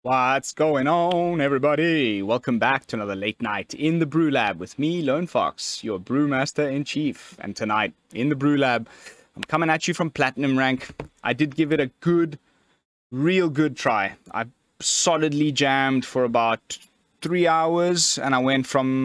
What's going on, everybody? Welcome back to another late night in the BrewLab with me, Lone Fox, your Brewmaster-in-Chief. And tonight, in the BrewLab, I'm coming at you from Platinum rank. I did give it a real good try. I solidly jammed for about 3 hours, and I went from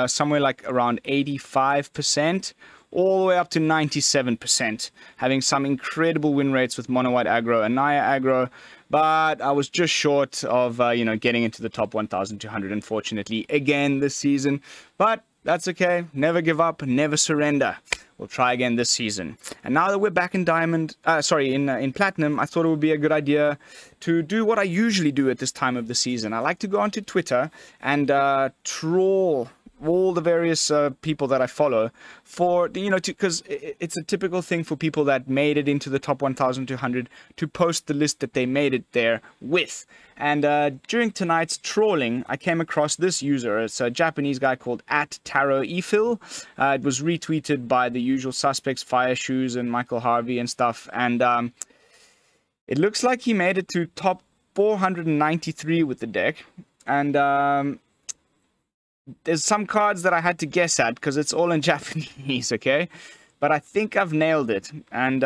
somewhere like around 85% all the way up to 97%, having some incredible win rates with Mono White aggro and Naya aggro. But I was just short of, getting into the top 1,200, unfortunately, again this season. But that's okay. Never give up. Never surrender. We'll try again this season. And now that we're back in Diamond, in Platinum, I thought it would be a good idea to do what I usually do at this time of the season. I like to go onto Twitter and troll all the various people that I follow for, because it's a typical thing for people that made it into the top 1,200 to post the list that they made it there with. And during tonight's trolling, I came across this user. It's a Japanese guy called @TaroEfil. It was retweeted by the usual suspects, Fire Shoes and Michael Harvey and stuff. And it looks like he made it to top 493 with the deck. And there's some cards that I had to guess at because it's all in Japanese, okay? But I think I've nailed it. And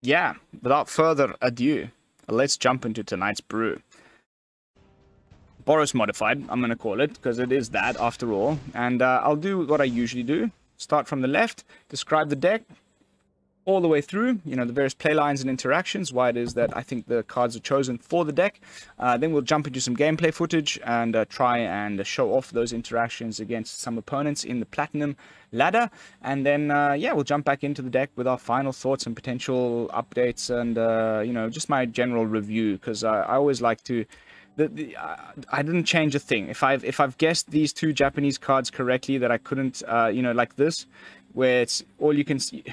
yeah, without further ado, let's jump into tonight's brew. Boros modified, I'm going to call it, because it is that after all. And I'll do what I usually do. Start from the left, describe the deck all the way through, the various playlines and interactions, why it is that I think the cards are chosen for the deck. Then we'll jump into some gameplay footage and try and show off those interactions against some opponents in the Platinum ladder. And then, yeah, we'll jump back into the deck with our final thoughts and potential updates and, just my general review, because I always like to... I didn't change a thing. If I've guessed these two Japanese cards correctly that I couldn't, like this, where it's all you can see...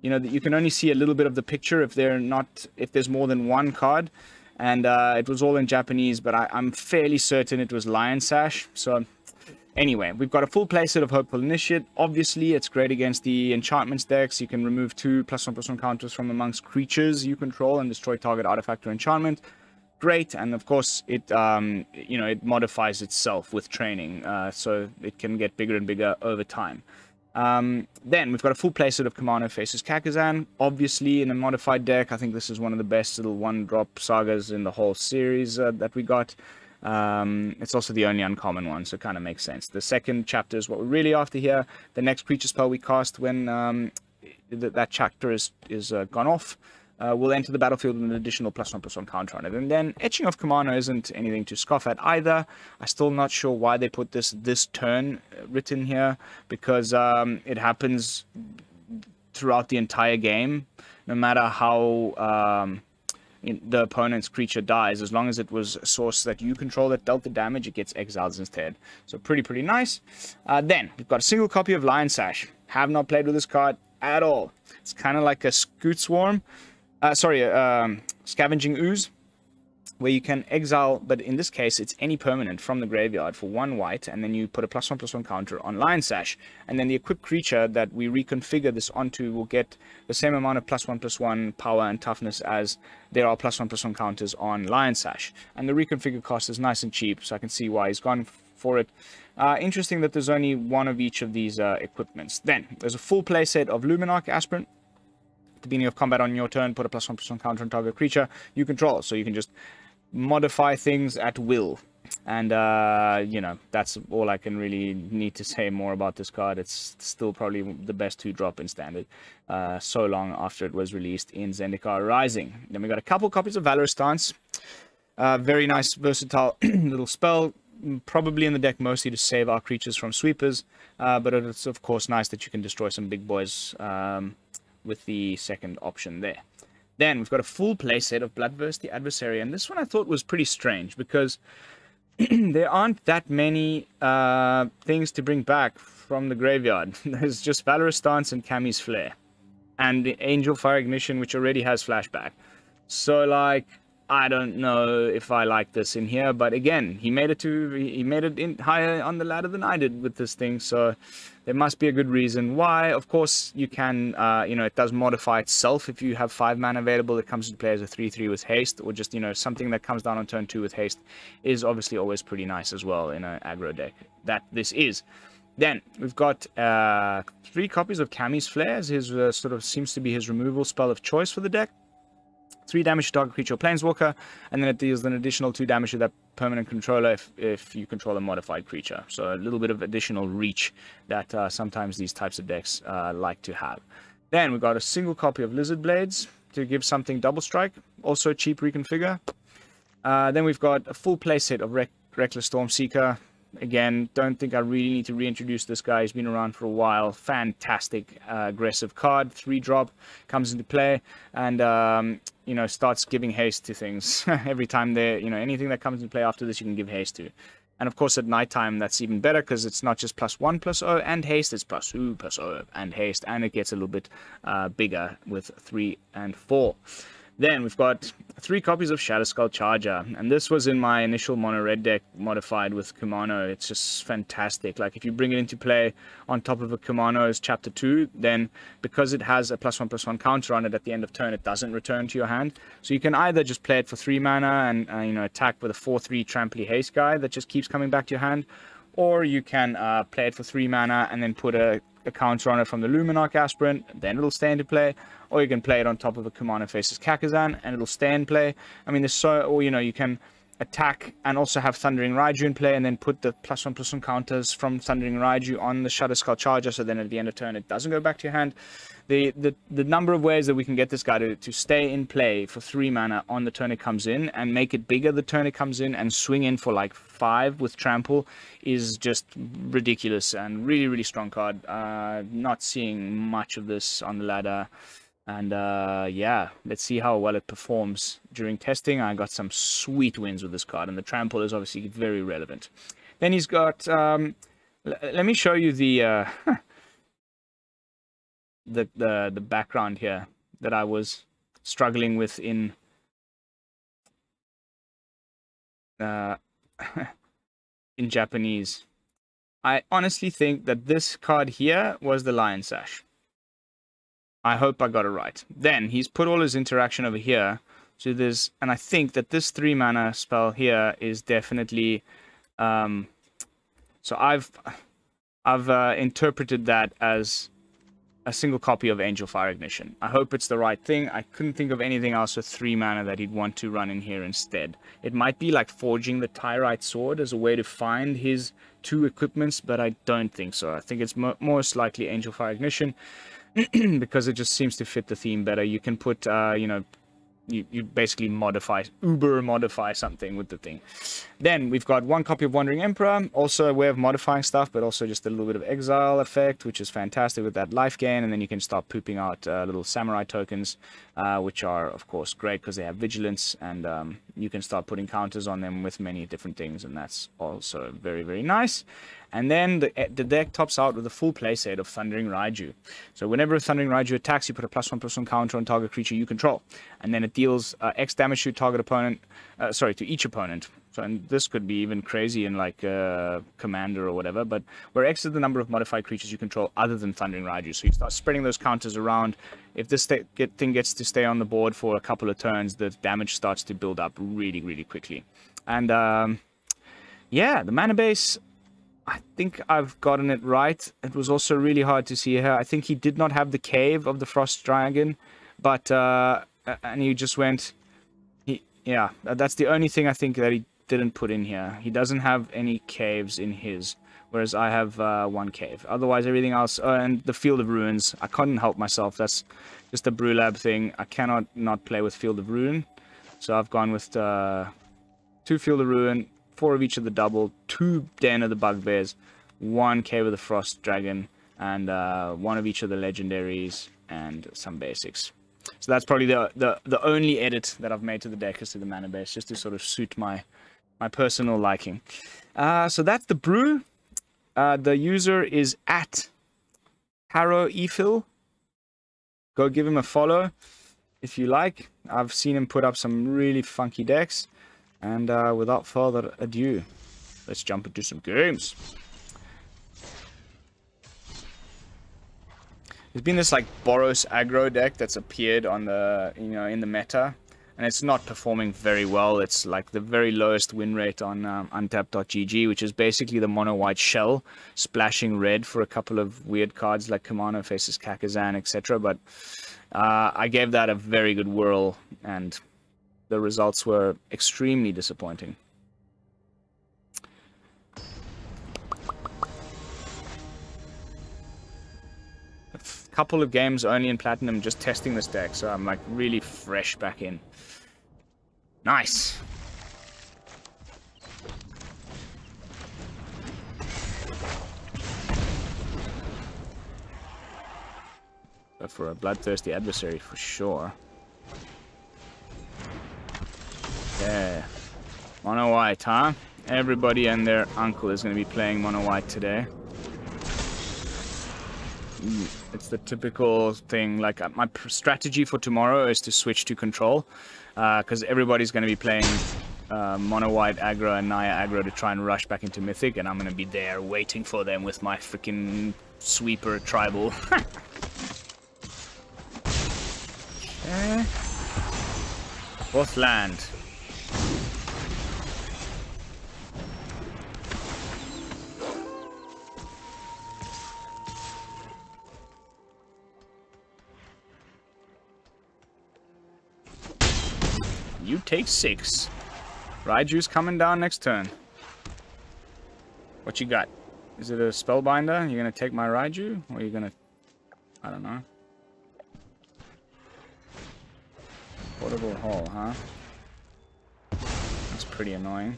that you can only see a little bit of the picture if there's more than one card. And it was all in Japanese, but I'm fairly certain it was Lion Sash. So anyway, we've got a full playset of Hopeful Initiate. Obviously, it's great against the enchantments decks. You can remove 2 +1/+1 counters from amongst creatures you control and destroy target artifact or enchantment. Great. And of course, it it modifies itself with training, so it can get bigger and bigger over time. Then we've got a full playset of Kumano faces Kakkazan, obviously in a modified deck. I think this is one of the best little 1-drop sagas in the whole series that we got. It's also the only uncommon one, so it kind of makes sense. The second chapter is what we're really after here. The next creature spell we cast when that chapter is gone off. We'll enter the battlefield with an additional +1/+1 counter on it. And then Etching of Kumano isn't anything to scoff at either. I'm still not sure why they put this turn written here, because it happens throughout the entire game, no matter how the opponent's creature dies. As long as it was a source that you control that dealt the damage, it gets exiled instead. So pretty nice. Then we've got a single copy of Lion Sash. Have not played with this card at all. It's kind of like a Scoot Swarm. Scavenging Ooze, where you can exile, but in this case, it's any permanent from the graveyard for 1 white, and then you put a +1/+1 counter on Lion Sash, and then the equipped creature that we reconfigure this onto will get the same amount of +1/+1 power and toughness as there are +1/+1 counters on Lion Sash. And the reconfigure cost is nice and cheap, so I can see why he's gone for it. Interesting that there's only one of each of these equipments. Then, there's a full playset of Luminarch Aspirant. The beginning of combat on your turn, put a +1/+1 counter on target creature you control, so you can just modify things at will. And that's all I can really need to say more about this card. It's still probably the best 2-drop in Standard, so long after it was released in Zendikar Rising. Then we got a couple copies of Valorous Stance. Very nice, versatile little spell, probably in the deck mostly to save our creatures from sweepers, but it's of course nice that you can destroy some big boys with the second option there. Then we've got a full playset of Bloodthirsty Adversary, and this one I thought was pretty strange because there aren't that many things to bring back from the graveyard. There's just Valorous Stance and Cammy's Flare, and the Angelfire Ignition, which already has flashback. So like, I don't know if I like this in here, but again, he made it in higher on the ladder than I did with this thing, so there must be a good reason why. Of course, you can, you know, it does modify itself if you have 5 mana available. It comes into play as a 3/3 with haste, or just, you know, something that comes down on turn 2 with haste is obviously always pretty nice as well in an aggro deck. That this is. Then we've got 3 copies of Kami's Flares. His sort of seems to be his removal spell of choice for the deck. 3 damage to target creature or planeswalker, and then it deals an additional 2 damage to that permanent controller if you control a modified creature. So a little bit of additional reach that sometimes these types of decks like to have. Then we've got a single copy of Lizard Blades to give something double strike, also a cheap reconfigure. Then we've got a full playset of Reckless Stormseeker. Again, don't think I really need to reintroduce this guy. He's been around for a while. Fantastic aggressive card. 3-drop comes into play and you know, starts giving haste to things every time there. You know, anything that comes into play after this, you can give haste to. And of course, at nighttime, that's even better because it's not just +1/+0 and haste. It's +2/+0 and haste, and it gets a little bit bigger with 3 and 4. Then we've got 3 copies of Shatterskull Charger, and this was in my initial mono red deck modified with Kumano. It's just fantastic. Like, if you bring it into play on top of a Kumano's Chapter 2, then because it has a +1/+1 counter on it at the end of turn, it doesn't return to your hand. So you can either just play it for 3 mana and you know, attack with a 4/3 Trampley Haste guy that just keeps coming back to your hand, or you can play it for 3 mana and then put a counter on it from the Luminarch Aspirant, then it'll stay into play. Or you can play it on top of a Kumano faces Kakkazan, and it'll stay in play. I mean, there's so, or you know, you can attack and also have Thundering Raiju in play, and then put the +1/+1 counters from Thundering Raiju on the Shatterskull Charger, so then at the end of turn it doesn't go back to your hand. The number of ways that we can get this guy to stay in play for 3 mana on the turn it comes in, and make it bigger the turn it comes in, and swing in for like 5 with trample is just ridiculous, and really, really strong card. Not seeing much of this on the ladder. And yeah, let's see how well it performs during testing. I got some sweet wins with this card, and the trample is obviously very relevant. Then he's got, let me show you the the background here that I was struggling with in in Japanese. I honestly think that this card here was the Lion Sash. I hope I got it right. Then he's put all his interaction over here. So there's, and I think that this 3 mana spell here is definitely, so I've interpreted that as a single copy of Angelfire Ignition. I hope it's the right thing. I couldn't think of anything else with 3 mana that he'd want to run in here instead. It might be like forging the Tyrite Sword as a way to find his 2 equipments, but I don't think so. I think it's most likely Angelfire Ignition because it just seems to fit the theme better. You can put, you know, you basically modify something with the thing. Then we've got 1 copy of Wandering Emperor, also a way of modifying stuff, but also just a little bit of exile effect, which is fantastic with that life gain. And then you can start pooping out little samurai tokens, which are of course great because they have vigilance, and you can start putting counters on them with many different things, and that's also very, very nice. And then the deck tops out with a full playset of Thundering Raiju. So whenever a Thundering Raiju attacks, you put a +1/+1 counter on target creature you control. And then it deals X damage to target opponent, sorry, to each opponent. So, and this could be even crazy in like Commander or whatever, but where X is the number of modified creatures you control other than Thundering Raiju. So you start spreading those counters around. If this thing gets to stay on the board for a couple of turns, the damage starts to build up really, really quickly. And yeah, the mana base, I think I've gotten it right. It was also really hard to see here. I think he did not have the cave of the Frost Dragon, but and he just went, yeah, that's the only thing I think that he didn't put in here. He doesn't have any caves in his, whereas I have 1 cave. Otherwise, everything else, and the Field of Ruins, I couldn't help myself. That's just a BrewLab thing. I cannot not play with Field of Ruin, so I've gone with 2 Field of Ruin, 4 of each of the double, 2 Den of the Bugbears, 1 Cave of the Frost Dragon, and 1 of each of the legendaries, and some basics. So that's probably the only edit that I've made to the deck is to the mana base, just to sort of suit my personal liking. So that's the brew. The user is at Harrow Ephil. Go give him a follow. if you like. I've seen him put up some really funky decks. And without further ado, let's jump into some games. There's been this like Boros aggro deck that's appeared on the, in the meta, and it's not performing very well. It's like the very lowest win rate on untap.gg, which is basically the mono white shell splashing red for a couple of weird cards like Kumano faces Kakkazan, etc. But I gave that a very good whirl, and the results were extremely disappointing. Couple of games only in Platinum, just testing this deck, so I'm like really fresh back in. Nice. But for a Bloodthirsty Adversary, for sure. Yeah. Mono white, huh? Everybody and their uncle is going to be playing mono white today. It's the typical thing. Like, my strategy for tomorrow is to switch to control, because everybody's going to be playing mono white aggro and Naya aggro to try and rush back into Mythic, and I'm going to be there waiting for them with my freaking sweeper tribal. Okay. Fourth land. You take 6. Raiju's coming down next turn. What you got? Is it a Spellbinder? You're gonna take my Raiju? Or you're gonna... I don't know. Portable Hole, huh? That's pretty annoying.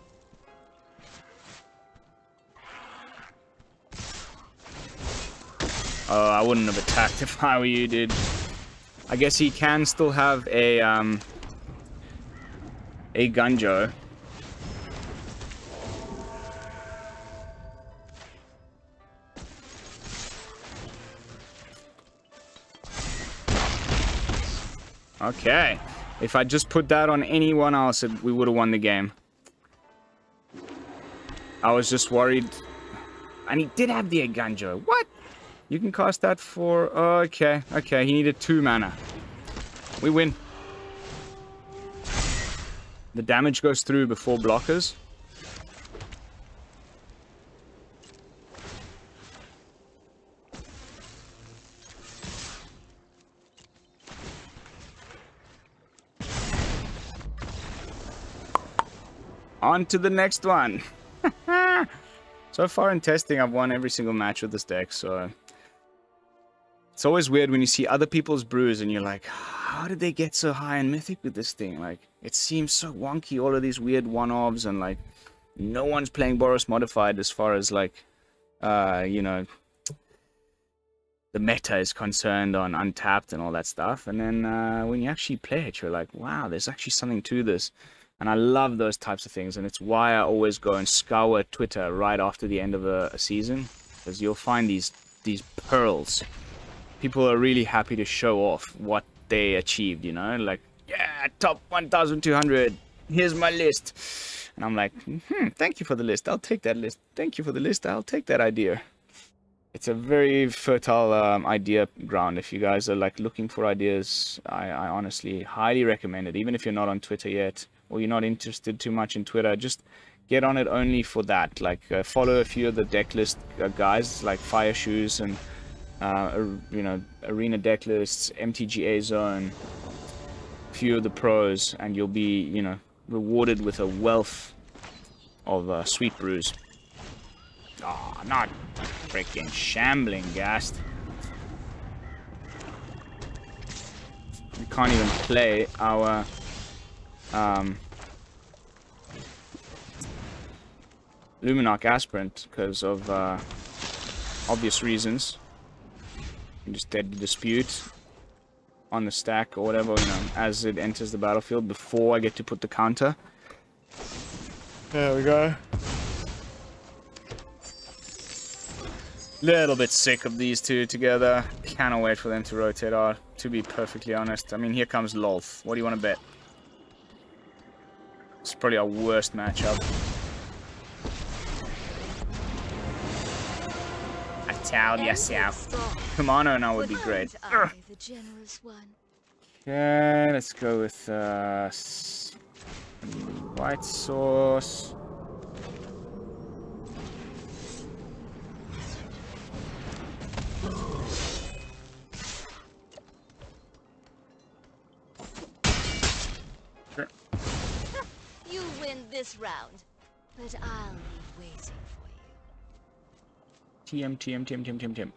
Oh, I wouldn't have attacked if I were you, dude. I guess he can still have a Eiganjo. Okay. If I just put that on anyone else, we would have won the game. I was just worried. And he did have the Eiganjo. What? You can cast that for... Okay. Okay, he needed 2 mana. We win. The damage goes through before blockers. On to the next one. So far in testing, I've won every single match with this deck, so... It's always weird when you see other people's brews and you're like, how did they get so high in Mythic with this thing? Like, it seems so wonky, all of these weird one-offs, and like, no one's playing Boros Modified as far as like, you know, the meta is concerned on Untapped and all that stuff. And then when you actually play it, you're like, wow, there's actually something to this. And I love those types of things, and it's why I always go and scour Twitter right after the end of a season, because you'll find these pearls. People are really happy to show off what they achieved, you know, like, yeah, top 1,200, here's my list. And I'm like, thank you for the list, I'll take that list. Thank you for the list, I'll take that idea. It's a very fertile idea ground. If you guys are like looking for ideas, I honestly highly recommend it. Even if you're not on Twitter yet, or you're not interested too much in Twitter, just get on it only for that. Like, follow a few of the deck list guys, like Fire Shoes and you know, Arena deck lists, MTGA Zone, few of the pros, and you'll be, you know, rewarded with a wealth of sweet brews. Oh, not freaking shambling, Gast. We can't even play our Luminarch Aspirant because of obvious reasons. Just dead to dispute on the stack or whatever, you know, as it enters the battlefield before I get to put the counter. There we go. Little bit sick of these two together. Cannot wait for them to rotate out, to be perfectly honest. I mean, here comes Lolth. What do you want to bet? It's probably our worst matchup. I tell yourself. Kumano now would be great. Okay, let's go with white sauce. Sure. You win this round, but I'll be waiting for you. TM.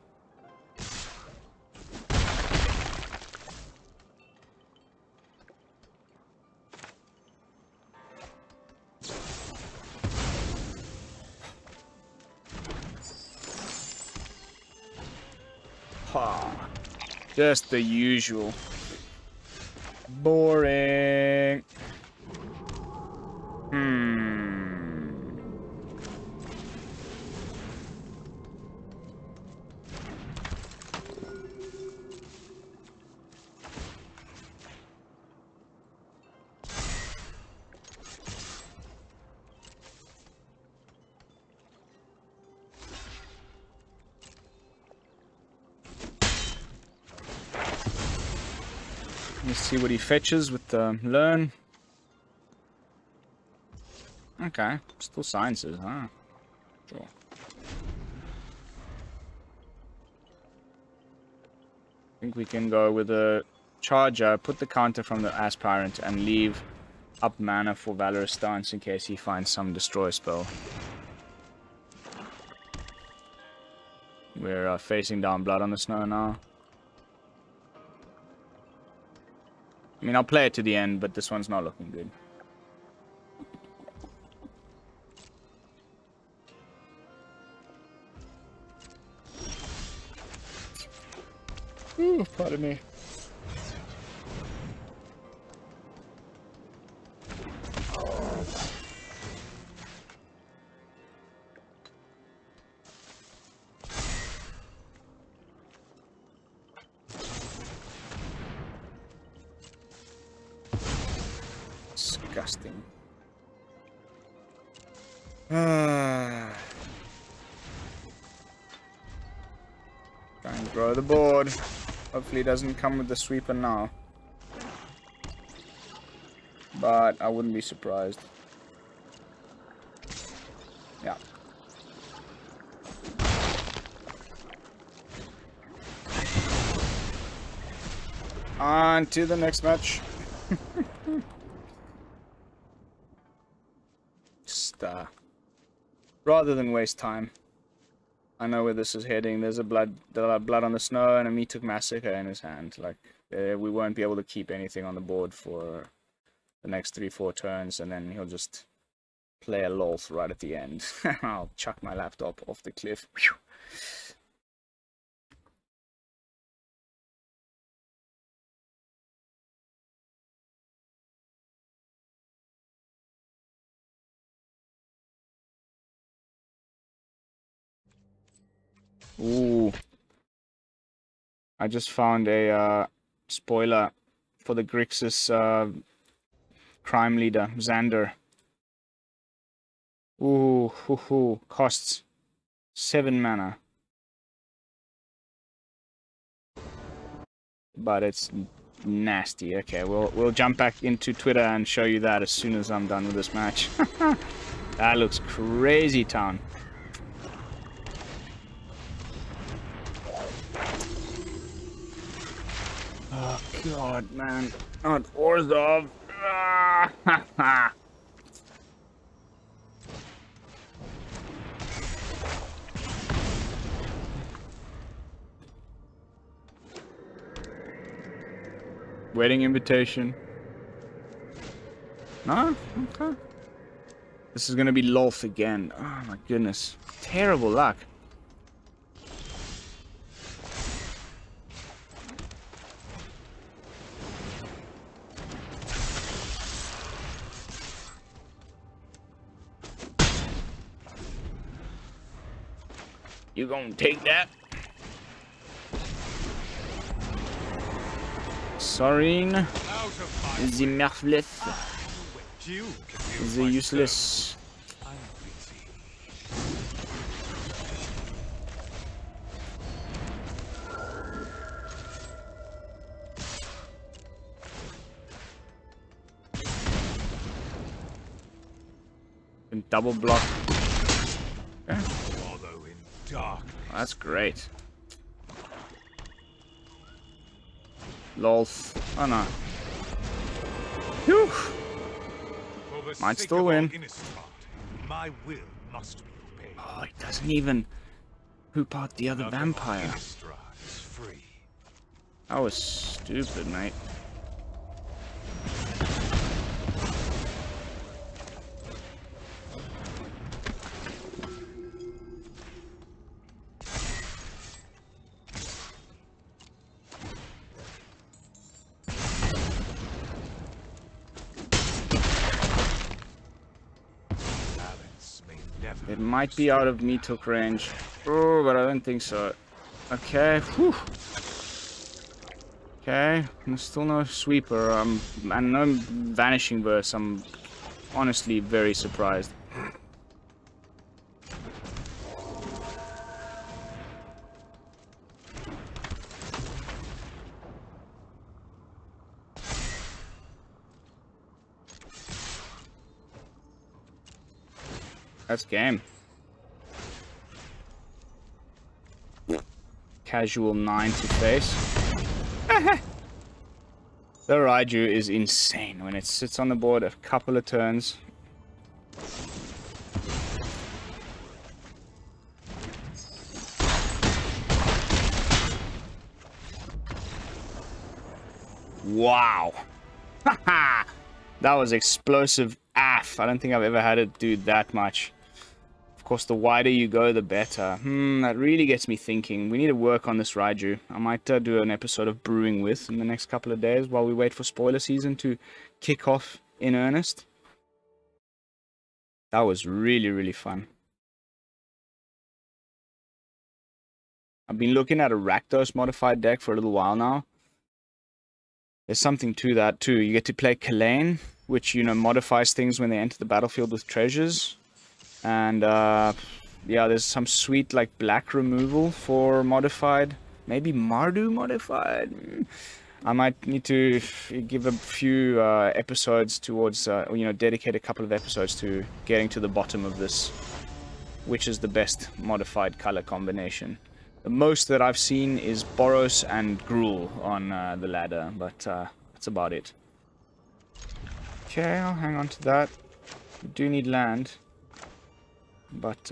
Just the usual. Boring. Let's see what he fetches with the learn. Okay, still sciences, huh? Sure. I think we can go with a charger, put the counter from the Aspirant, and leave up mana for Valorous Stance in case he finds some destroy spell. We're facing down Blood on the Snow now. I mean, I'll play it to the end, but this one's not looking good. Ooh, pardon me. Disgusting. Try and grow the board. Hopefully it doesn't come with the sweeper now. But I wouldn't be surprised. Yeah. On to the next match. Just, rather than waste time. I know where this is heading. There's a blood on the snow and a Me Took Massacre in his hand. Like, we won't be able to keep anything on the board for the next 3-4 turns, and then he'll just play a Lolth right at the end. I'll chuck my laptop off the cliff. Whew. Ooh. I just found a spoiler for the Grixis crime leader, Xander. Ooh, costs 7 mana. But it's nasty. Okay, we'll jump back into Twitter and show you that as soon as I'm done with this match. That looks crazy town. Oh god, man. Not Orzhov. Wedding invitation. No? Okay. This is gonna be Lolth again. Oh my goodness. Terrible luck. You gonna take that? Sorry. The Merfleth. The useless. And double block. Okay. Oh, that's great. Lol. Oh no. Whew. Might still win. My will must be obeyed. Oh, it doesn't even poop out the other vampire. That was stupid, mate. It might be out of meat hook range. Oh, but I don't think so. Okay. Whew. Okay. Still no sweeper. And no vanishing burst. I'm honestly very surprised. That's game. Casual 9 to face. The Raiju is insane when it sits on the board a couple of turns. Wow. Haha. That was explosive AF. I don't think I've ever had it do that much. Of course, the wider you go, the better. That really gets me thinking. We need to work on this Raiju. I might do an episode of Brewing With in the next couple of days while we wait for spoiler season to kick off in earnest. That was really, really fun. I've been looking at a Rakdos modified deck for a little while now. There's something to that too. You get to play Kalane, which, you know, modifies things when they enter the battlefield with treasures. And yeah, there's some sweet like black removal for modified. Maybe Mardu modified. I might need to give a few episodes towards, you know, dedicate a couple of episodes to getting to the bottom of this, which is the best modified color combination. The most that I've seen is Boros and Gruul on the ladder, but that's about it. Okay, I'll hang on to that. We do need land. But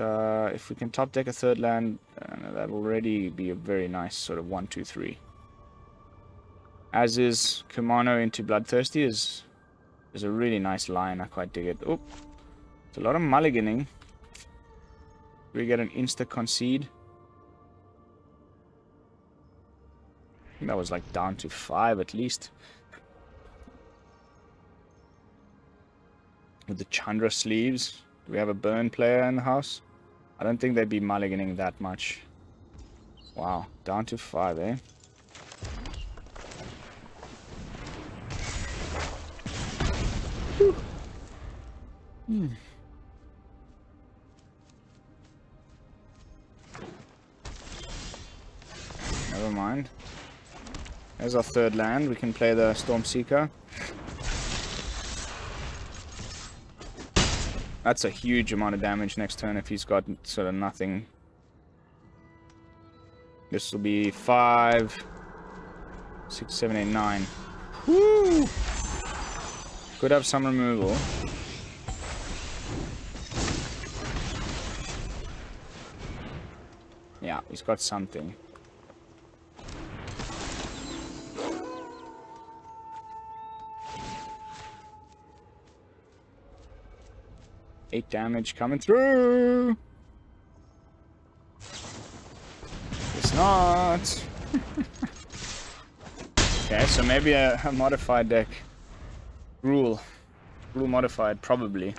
if we can top deck a third land, that'll already be a very nice sort of 1, 2, 3. As is Kumano into Bloodthirsty is a really nice line. I quite dig it. Oh, it's a lot of mulliganing. We get an insta concede. I think that was like down to 5 at least. With the Chandra sleeves. Do we have a burn player in the house? I don't think they'd be mulliganing that much. Wow, down to 5, eh? Never mind. There's our third land. We can play the Stormseeker. That's a huge amount of damage next turn if he's got sort of nothing. This will be 5, 6, 7, 8, 9. Woo! Could have some removal. Yeah, he's got something. Eight damage coming through. It's not. Okay, so maybe a modified deck. Rule modified, probably.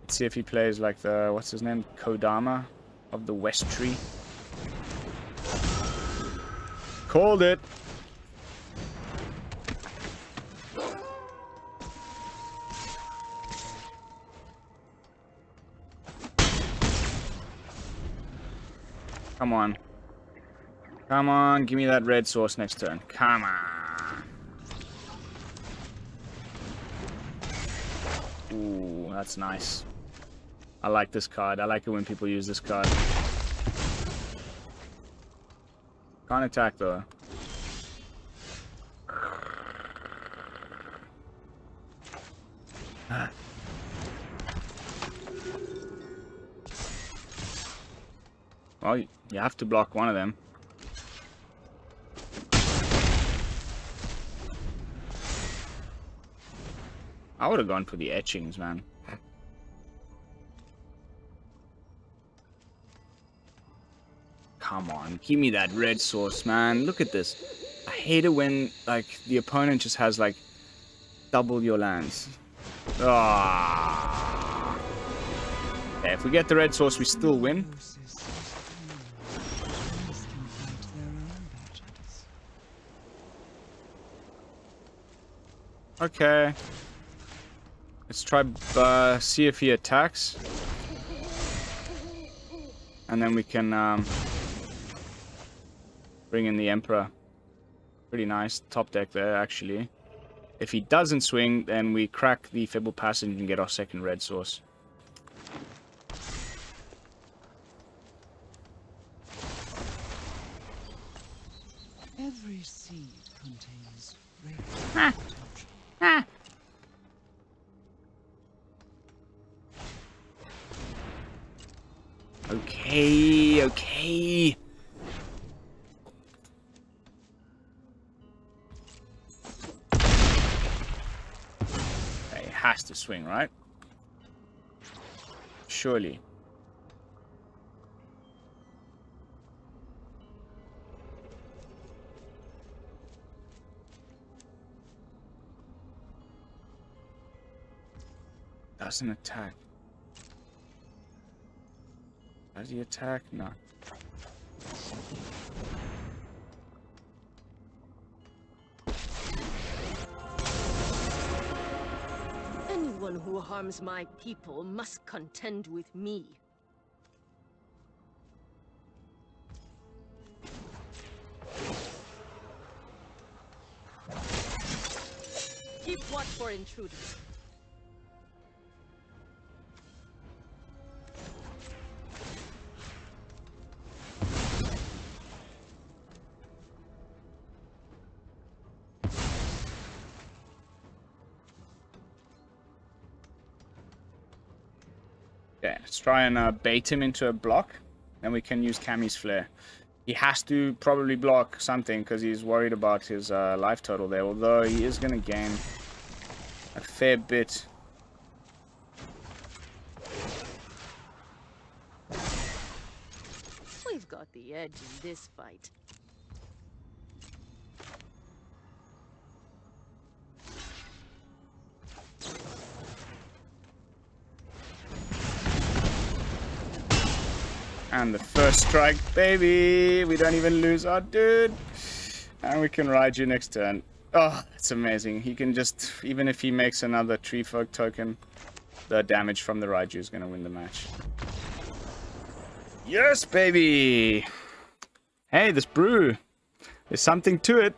Let's see if he plays like the, what's his name? Kodama of the West Tree. Called it. Come on. Come on, give me that red source next turn. Come on. Ooh, that's nice. I like this card. I like it when people use this card. Can't attack though. Well, you have to block one of them. I would have gone for the etchings, man. Come on, give me that red source, man. Look at this. I hate it when, like, the opponent just has, like, double your lands. Ah. Okay, if we get the red source, we still win. Okay. Let's try, see if he attacks. And then we can, bring in the Emperor. Pretty nice. Top deck there, actually. If he doesn't swing, then we crack the Fibble Passage and get our second red source. Every seed contains Okay, okay. It has to swing, right? Surely. Doesn't attack. Does he attack? No. Anyone who harms my people must contend with me. Keep watch for intruders. Okay, let's try and bait him into a block. Then we can use Cammy's Flare. He has to probably block something because he's worried about his life total there. Although he is going to gain a fair bit. We've got the edge in this fight. And the first strike, baby! We don't even lose our dude! And we can Raiju next turn. Oh, that's amazing. He can just, even if he makes another Tree Folk token, the damage from the Raiju is going to win the match. Yes, baby! Hey, this brew. There's something to it.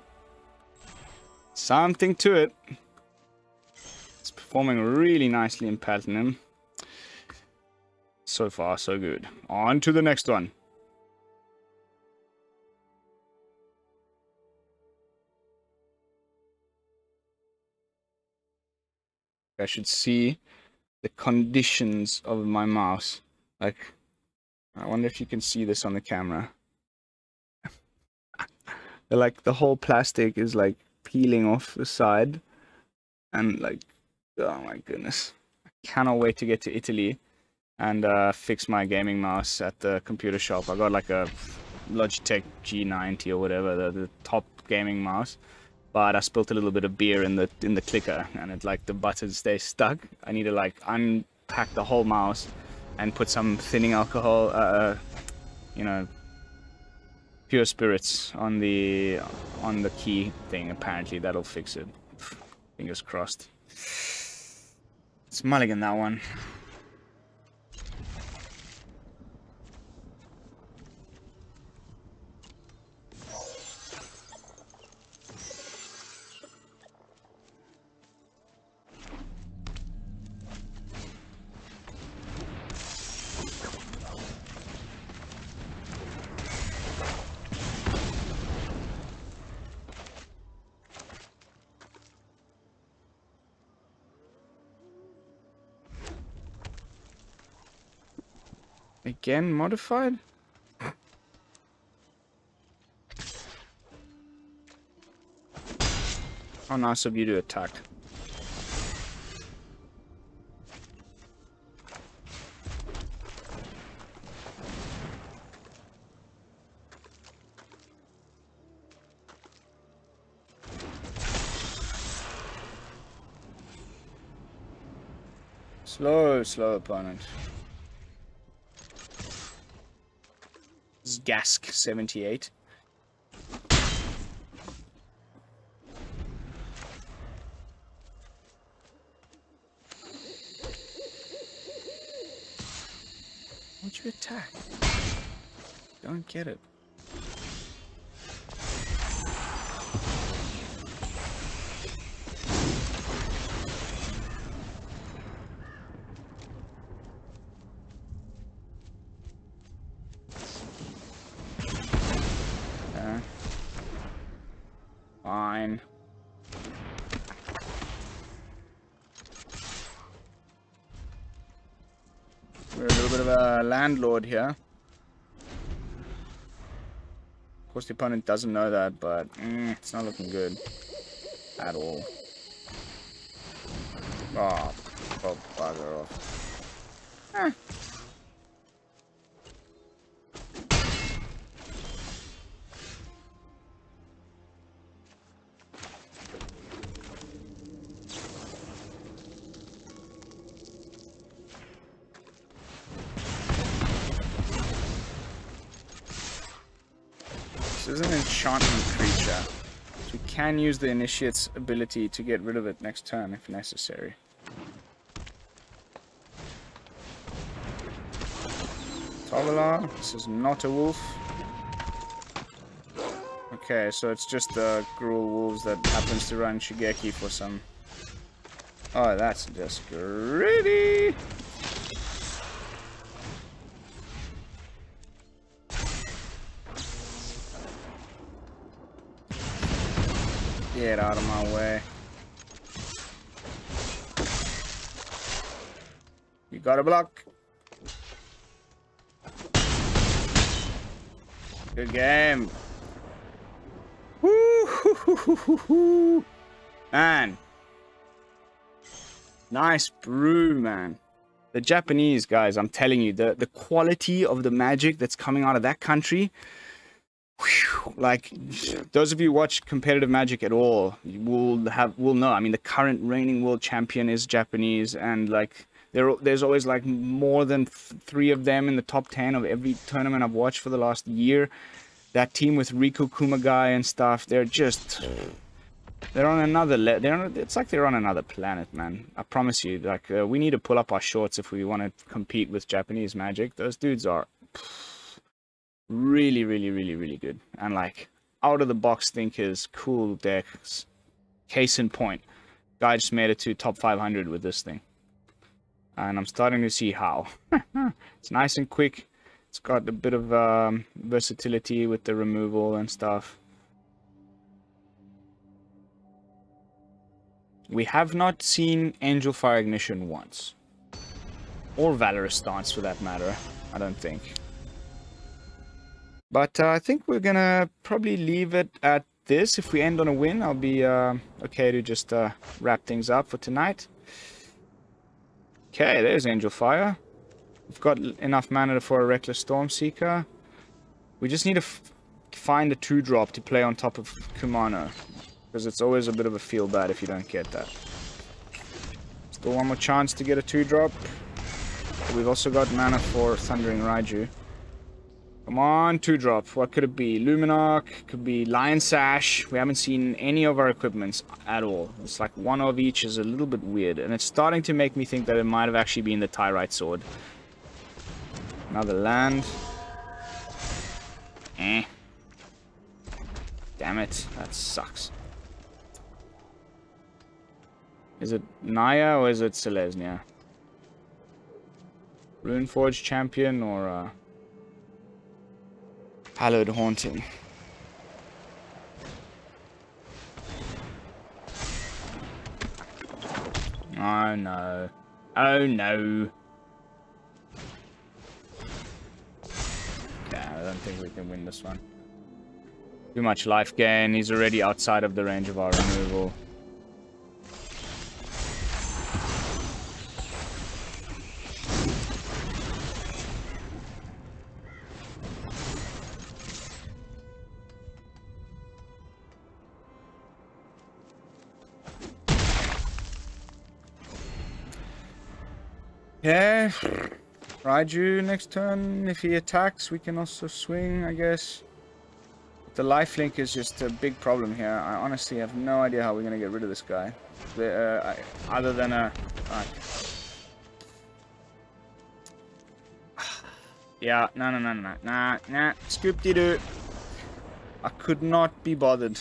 Something to it. It's performing really nicely in Platinum. So far, so good. On to the next one. I should see the conditions of my mouse. Like, I wonder if you can see this on the camera. Like, the whole plastic is, like, peeling off the side. And, like, oh my goodness. I cannot wait to get to Italy and fix my gaming mouse at the computer shop. I got like a Logitech G90 or whatever, the top gaming mouse. But I spilled a little bit of beer in the clicker, and it like the buttons stay stuck. I need to like unpack the whole mouse and put some thinning alcohol, you know, Pure spirits on the key thing. Apparently that'll fix it. Fingers crossed. Let's mulligan that one. Again, modified? How nice of you to attack. Slow opponent. Gask 78. What'd you attack? Don't get it. Fine. We're a little bit of a landlord here. Of course the opponent doesn't know that, but it's not looking good at all. Oh, bugger off. This is an enchantment creature, so we can use the initiate's ability to get rid of it next turn if necessary. Toggler, this is not a wolf. Okay, so it's just the Gruul wolves that happens to run Shigeki for some... Oh, that's just greedy! Get out of my way. You gotta block. Good game. Woo! Man. Nice brew, man. The Japanese guys, I'm telling you, the quality of the magic that's coming out of that country. Like, those of you who watch competitive Magic at all will know. I mean, the current reigning world champion is Japanese, and like there's always like more than 3 of them in the top 10 of every tournament I've watched for the last year. That team with Riku Kumagai and stuff, they're on another it's like they're on another planet, man. I promise you. Like, we need to pull up our shorts if we want to compete with Japanese Magic. Those dudes are really good, and like out of the box thinkers, cool decks. Case in point, guy just made it to top 500 with this thing, and I'm starting to see how. It's nice and quick. It's got a bit of versatility with the removal and stuff. We have not seen Angelfire Ignition once, or Valorous Stance for that matter, I don't think. But I think we're gonna probably leave it at this. If we end on a win, I'll be okay to just wrap things up for tonight. Okay, there's Angelfire. We've got enough mana for a Reckless Stormseeker. We just need to find a 2-drop to play on top of Kumano, because it's always a bit of a feel bad if you don't get that. Still one more chance to get a 2-drop. We've also got mana for Thundering Raiju. Come on, 2-drop. What could it be? Luminarch, could be Lion Sash. We haven't seen any of our equipments at all. It's like one of each is a little bit weird. And it's starting to make me think that it might have actually been the Tyrite Sword. Another land. Eh. Damn it. That sucks. Is it Naya or is it Selesnya? Runeforge Champion or Hallowed Haunting? Oh no. Oh no. Yeah, I don't think we can win this one. Too much life gain. He's already outside of the range of our removal. Yeah, Raiju next turn. If he attacks, we can also swing, I guess. The lifelink is just a big problem here. I honestly have no idea how we're going to get rid of this guy. Other than a... Yeah, nah. Scoop-de-doo. I could not be bothered.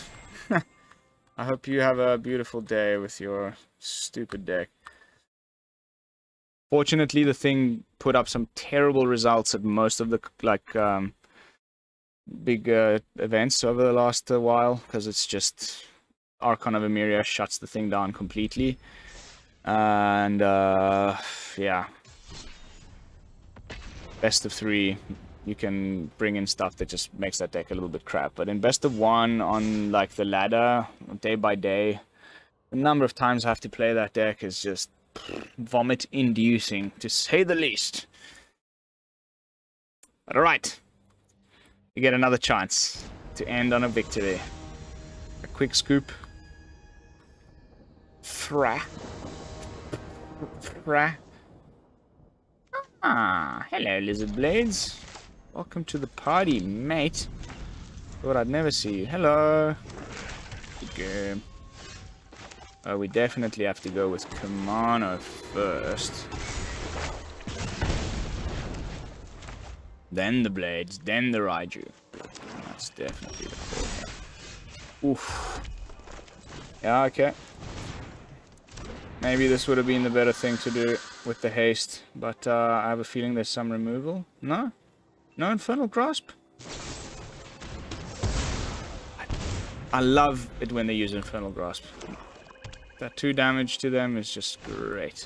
I hope you have a beautiful day with your stupid deck. Fortunately, the thing put up some terrible results at most of the, like, big events over the last while, because it's just Archon of Emeria shuts the thing down completely. And, yeah. Best of 3, you can bring in stuff that just makes that deck a little bit crap. But in best of 1, on, like, the ladder, day by day, the number of times I have to play that deck is just vomit-inducing, to say the least. But alright. We get another chance to end on a victory. A quick scoop. Fra. Ah, hello, Lizard Blades. Welcome to the party, mate. Thought I'd never see you. Hello. Good game. We definitely have to go with Kumano first. Then the Blades, then the Raiju. That's definitely the call. Oof. Yeah, okay. Maybe this would have been the better thing to do with the haste, but I have a feeling there's some removal. No? No Infernal Grasp? I love it when they use Infernal Grasp. That 2 damage to them is just great.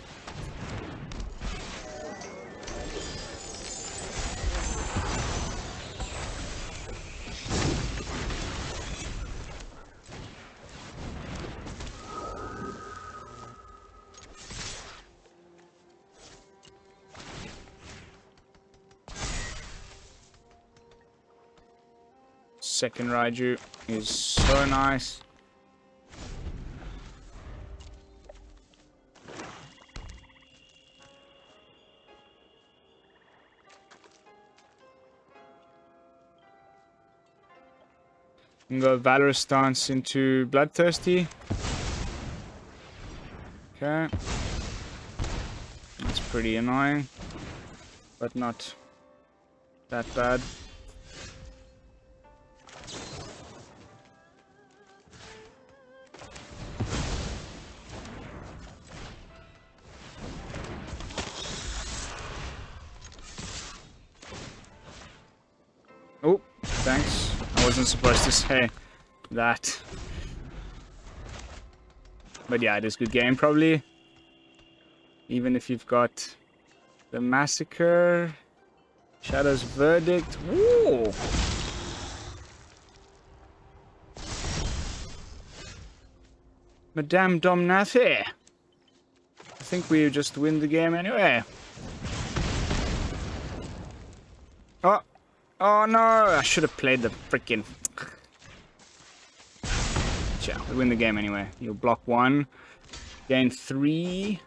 Second Raiju is so nice. I'm gonna go Valorous Stance into Bloodthirsty. Okay. That's pretty annoying, but not that bad. Oh, thanks. I wasn't supposed to say that. But yeah, it is good game, probably. Even if you've got the Massacre, Shadow's Verdict. Ooh! Madame Domnathi. I think we just win the game anyway. Oh! Oh no! I should have played the freaking... Yeah, we win the game anyway. You'll block 1. Gain 3.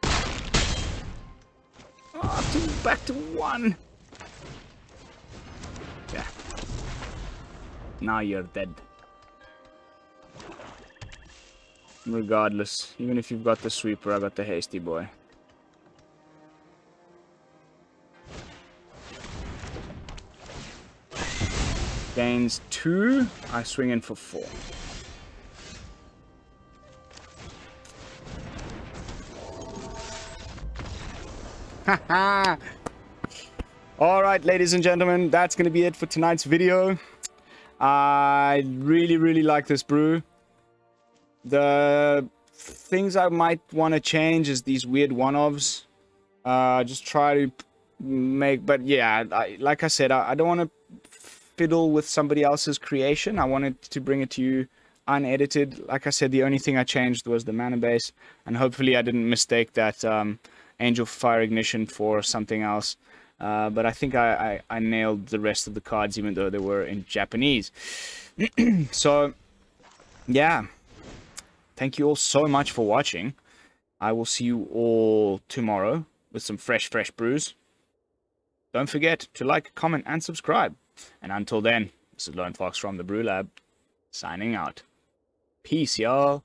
Oh, back to 1. Yeah, Now you're dead. Regardless, even if you've got the sweeper, I got the hasty boy. Gains 2, I swing in for 4. Haha! Alright, ladies and gentlemen, that's going to be it for tonight's video. I really like this brew. The things I might want to change is these weird one-offs. Just try to make... But yeah, like I said, I don't want to fiddle with somebody else's creation. I wanted to bring it to you unedited. Like I said, the only thing I changed was the mana base. And hopefully I didn't mistake that Angelfire Ignition for something else. But I think I nailed the rest of the cards, even though they were in Japanese. So, yeah. Thank you all so much for watching. I will see you all tomorrow with some fresh brews. Don't forget to like, comment, and subscribe. And until then, this is Lone Fox from the BrewLab, signing out. Peace, y'all.